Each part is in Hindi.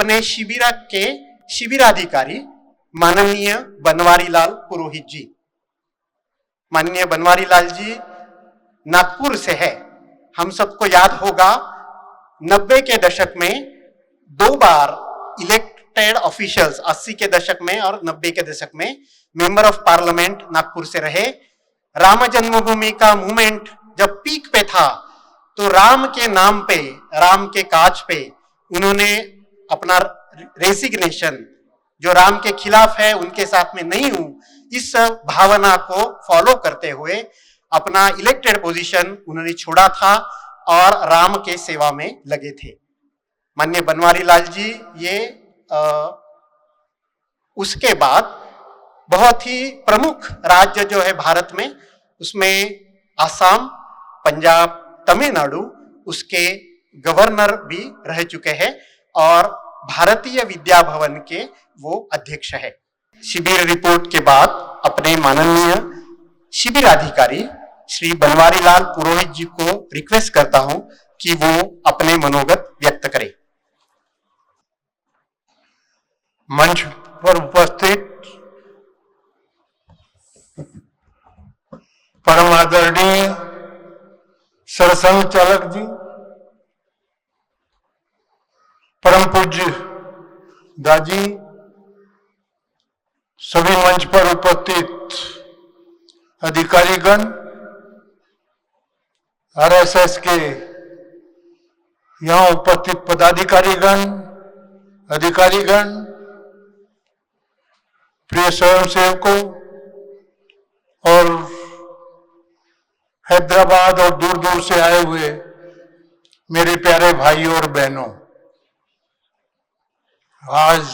अपने शिविर के शिविराधिकारी माननीय बनवारी लाल पुरोहित जी। माननीय बनवारी लाल जी नागपुर से है। हम सबको याद होगा 90 के दशक में 2 बार इलेक्टेड ऑफिशियल्स 80 के दशक में और 90 के दशक में मेंबर ऑफ पार्लियामेंट नागपुर से रहे। राम जन्मभूमि का मूवमेंट जब पीक पे था तो राम के नाम पे, राम के काज पे उन्होंने अपना रेसिग्नेशन, जो राम के खिलाफ है उनके साथ में नहीं हूं, इस भावना को फॉलो करते हुए अपना इलेक्टेड पोजीशन उन्होंने छोड़ा था और राम के सेवा में लगे थे। माननीय बनवारी लाल जी ये उसके बाद बहुत ही प्रमुख राज्य जो है भारत में, उसमें आसाम, पंजाब, तमिलनाडु, उसके गवर्नर भी रह चुके हैं और भारतीय विद्या भवन के वो अध्यक्ष है। शिविर रिपोर्ट के बाद अपने माननीय शिविराधिकारी श्री बनवारी लाल पुरोहित जी को रिक्वेस्ट करता हूं कि वो अपने मनोगत व्यक्त करें। मंच पर उपस्थित परम आदरणीय सरसंघ चालक जी, परम पूज्य दाजी, सभी मंच पर उपस्थित अधिकारीगण, आरएसएस के यहां उपस्थित पदाधिकारीगण, अधिकारीगण, प्रिय स्वयंसेवकों और हैदराबाद और दूर दूर से आए हुए मेरे प्यारे भाइयों और बहनों, आज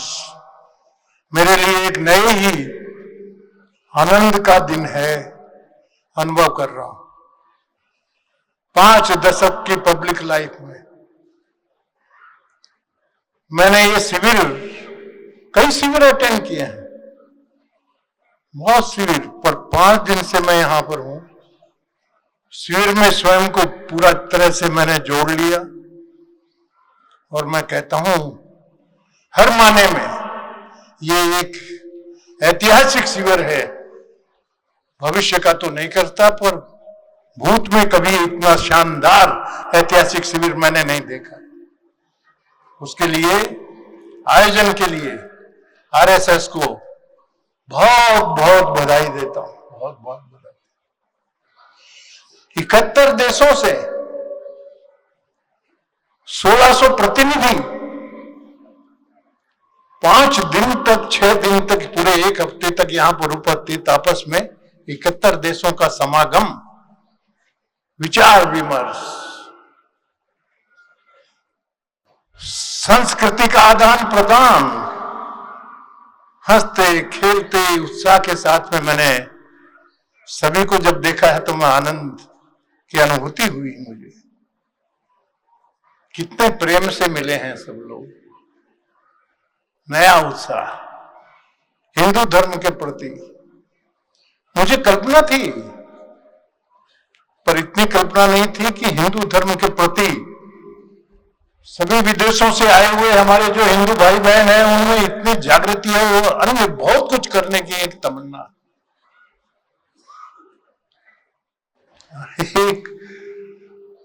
मेरे लिए एक नए ही आनंद का दिन है, अनुभव कर रहा हूं। 5 दशक की पब्लिक लाइफ में मैंने ये शिविर, कई शिविर अटेंड किए हैं, बहुत शिविर, पर 5 दिन से मैं यहां पर हूं। शिविर में स्वयं को पूरा तरह से मैंने जोड़ लिया और मैं कहता हूं हर माने में ये एक ऐतिहासिक शिविर है। भविष्य का तो नहीं करता, पर भूत में कभी इतना शानदार ऐतिहासिक शिविर मैंने नहीं देखा। उसके लिए, आयोजन के लिए आरएसएस को बहुत बहुत बधाई देता हूं, बहुत बहुत बधाई। 71 देशों से 1600 प्रतिनिधि 5 दिन तक, 6 दिन तक, पूरे 1 हफ्ते तक यहां पर उपस्थित, आपस में 71 देशों का समागम, विचार विमर्श, संस्कृति का आदान प्रदान, हंसते खेलते उत्साह के साथ में मैंने सभी को जब देखा है तो मैं आनंद की अनुभूति हुई। मुझे कितने प्रेम से मिले हैं सब लोग, नया उत्साह हिंदू धर्म के प्रति। मुझे कल्पना थी, पर इतनी कल्पना नहीं थी कि हिंदू धर्म के प्रति सभी विदेशों से आए हुए हमारे जो हिंदू भाई बहन हैं उनमें इतनी जागृति है, वो अन्य बहुत कुछ करने की एक तमन्ना। एक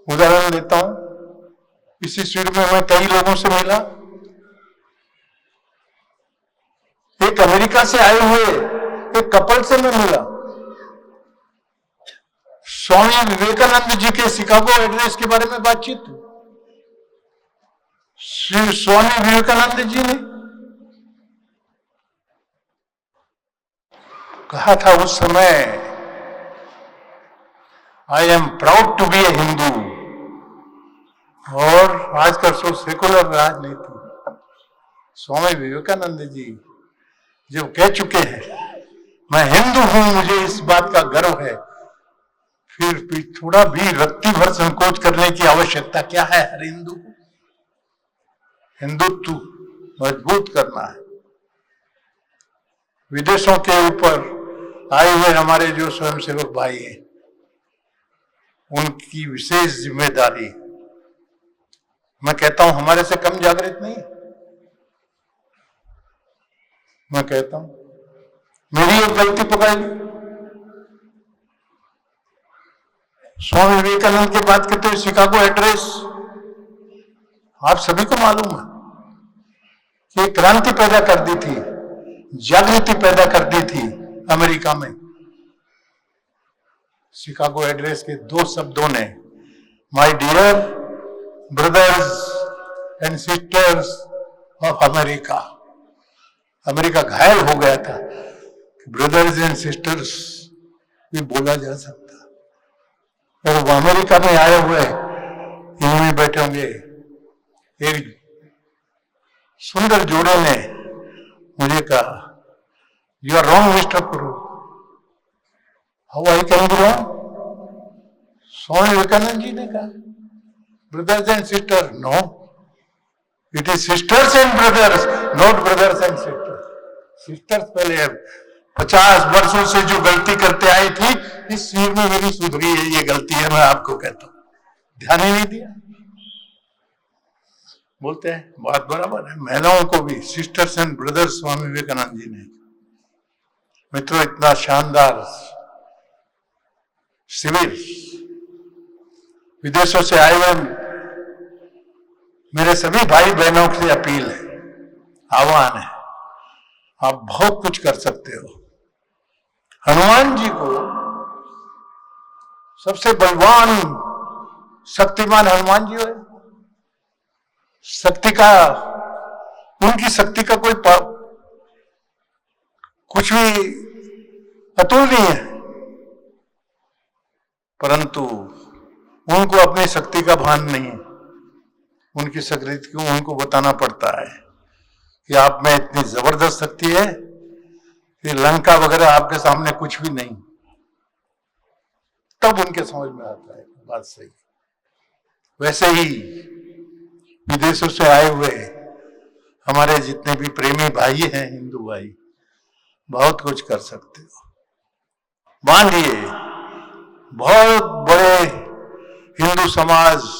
उदाहरण देता हूं, इसी शिविर में मैं कई लोगों से मिला। एक अमेरिका से आए हुए एक कपल से मैं मिला। स्वामी विवेकानंद जी के शिकागो एड्रेस के बारे में बातचीत हुई। स्वामी विवेकानंद जी ने कहा था उस समय, I am proud to be a Hindu. और आजकल सो सेकुलर राजनीति, स्वामी विवेकानंद जी जो कह चुके हैं मैं हिंदू हूं, मुझे इस बात का गर्व है, फिर थोड़ा भी रत्ती भर संकोच करने की आवश्यकता क्या है? हर हिंदू को हिंदुत्व मजबूत करना है। विदेशों के ऊपर आए हुए हमारे जो स्वयंसेवक भाई हैं, उनकी विशेष जिम्मेदारी, मैं कहता हूं हमारे से कम जागृत नहीं। मैं कहता हूं मेरी एक गलती पकड़ ली। स्वामी विवेकानंद की बात करते हुए शिकागो एड्रेस आप सभी को मालूम है कि क्रांति पैदा कर दी थी, जागृति पैदा कर दी थी अमेरिका में। शिकागो एड्रेस के 2 शब्दों ने my dear brothers and sisters of America, America घायल हो गया था। ब्रदर्स एंड सिस्टर्स भी बोला जा सकता, और वो अमेरिका में आए हुए यहीं में बैठे होंगे। एक सुंदर जोड़े ने मुझे कहा, you are wrong mister Puru. How I can be wrong? Swami Vivekananda ji ने कहा brothers and sister, no, it is sisters and brothers, not brothers and sisters. Sisters पहले 50 वर्षों से जो गलती करते आई थी, इस शिविर में मेरी सुधरी है, ये गलती है, मैं आपको कहता हूं। ध्यान ही नहीं दिया। बोलते हैं बात बराबर है, महिलाओं को भी सिस्टर्स एंड ब्रदर्स स्वामी विवेकानंद जी ने। मित्रों, इतना शानदार शिविर, विदेशों से आए हुए मेरे सभी भाई बहनों से अपील है, आह्वान है, आप बहुत कुछ कर सकते हो। हनुमान जी को सबसे बलवान शक्तिमान हनुमान जी है। शक्ति का, उनकी शक्ति का कोई कुछ भी अतुल नहीं है, परंतु उनको अपनी शक्ति का भान नहीं है। उनकी शक्ति को उनको बताना पड़ता है कि आप में इतनी जबरदस्त शक्ति है कि लंका वगैरह आपके सामने कुछ भी नहीं, तब उनके समझ में आता है बात सही। वैसे ही विदेशों से आए हुए हमारे जितने भी प्रेमी भाई हैं, हिंदू भाई, बहुत कुछ कर सकते हो। मान लिए बहुत बड़े हिंदू समाज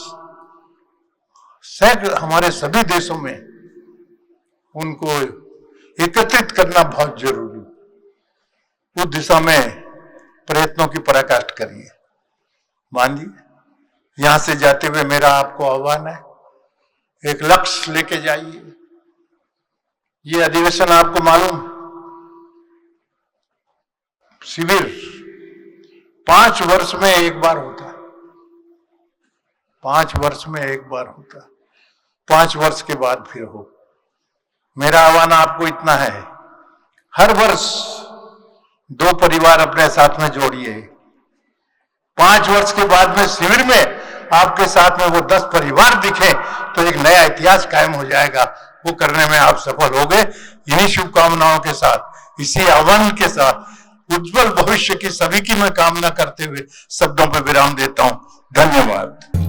हमारे सभी देशों में, उनको एकत्रित करना बहुत जरूरी। उस दिशा में प्रयत्नों की पराकाष्ठा करिए। मान लीजिए, यहां से जाते हुए मेरा आपको आह्वान है, एक लक्ष्य लेके जाइए। ये अधिवेशन आपको मालूम, शिविर 5 वर्ष में एक बार होता है, 5 वर्ष में एक बार होता है, 5 वर्ष के बाद फिर हो। मेरा आह्वान आपको इतना है, हर वर्ष 2 परिवार अपने साथ में जोड़िए। 5 वर्ष के बाद में शिविर में आपके साथ में वो 10 परिवार दिखे तो एक नया इतिहास कायम हो जाएगा। वो करने में आप सफल हो गए। इन्हीं शुभकामनाओं के साथ, इसी आह्वान के साथ उज्जवल भविष्य की सभी की मैं कामना करते हुए शब्दों पर विराम देता हूं। धन्यवाद।